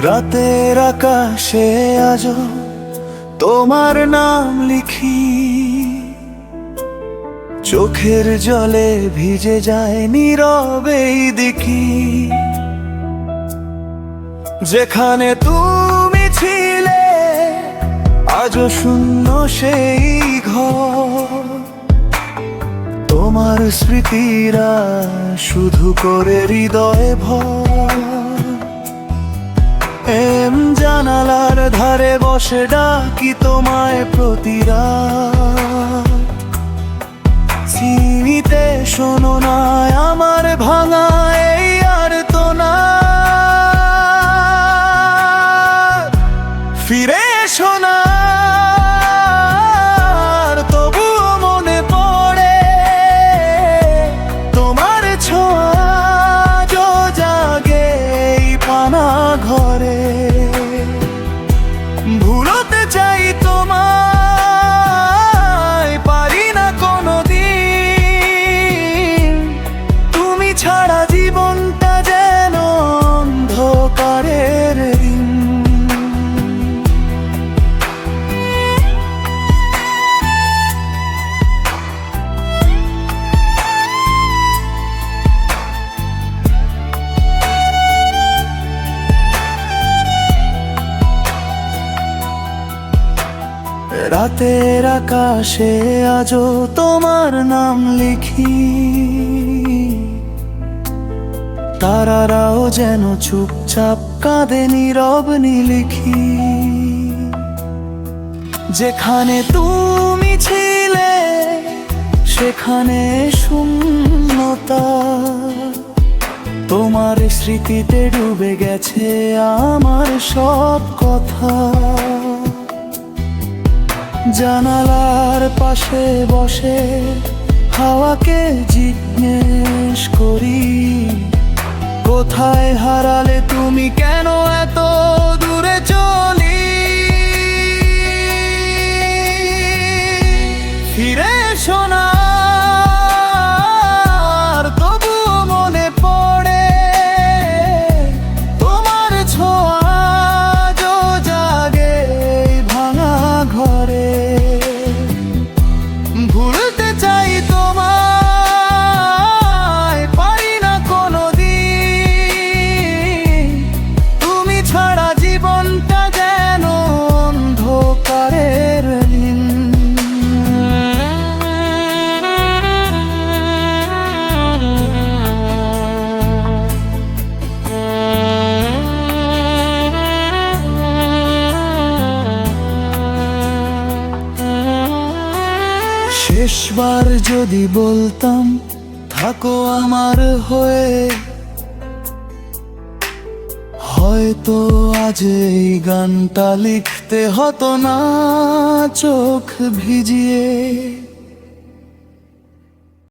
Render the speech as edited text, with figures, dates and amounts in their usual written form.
রাতের আকাশে আজো তোমার নাম লিখি, চোখের জলে ভিজে যায় নীরবেই দেখি। যেখানে তুমি ছিলে আজও শূন্য সেই ঘর, তোমার স্মৃতিরা শুধু করে হৃদয়ে ভর। জানালার ধারে বসে ডাকি তোমায় প্রতি রাত, চিনিতে শোনো না আমার ভাঙা এই আর্তনা। ফিরে এসো না, তবুও মনে পড়ে তোমার ছোঁয়া আজও জাগে এই পানা ঘরে। ভুলতে চাই তোমায়, পারি না কোনোদিন। তুমি ছাড়া জীবনটা যেন অন্ধকারের দিন। রাতের আকাশে আজও তোমার নাম লিখি, তারারাও যেন চুপচাপ কাঁদে নীরব নিলিখি। যেখানে তুমি ছিলে সেখানে শূন্যতা, তোমার স্মৃতিতে ডুবে গেছে আমার সব কথা। জানালার পাশে বসে হাওয়াকে জিজ্ঞেস করি, কোথায় হারালে তুমি, কেন এত দূরে চলি। ফিরে এসো না, তবুও মনে পড়ে তোমার ছোঁয়া আজও জাগে এই ভাঙা ঘরে। ভুলতে চাই তোমায়, পারি না কোনোদিন। তুমি ছাড়া জীবনটা যেন অন্ধকারের দিন। শেষবার যদি বলতাম থাকো আমার হয়ে, হয়তো আজ এই গানটা লিখতে হতো না চোখ ভিজিয়ে।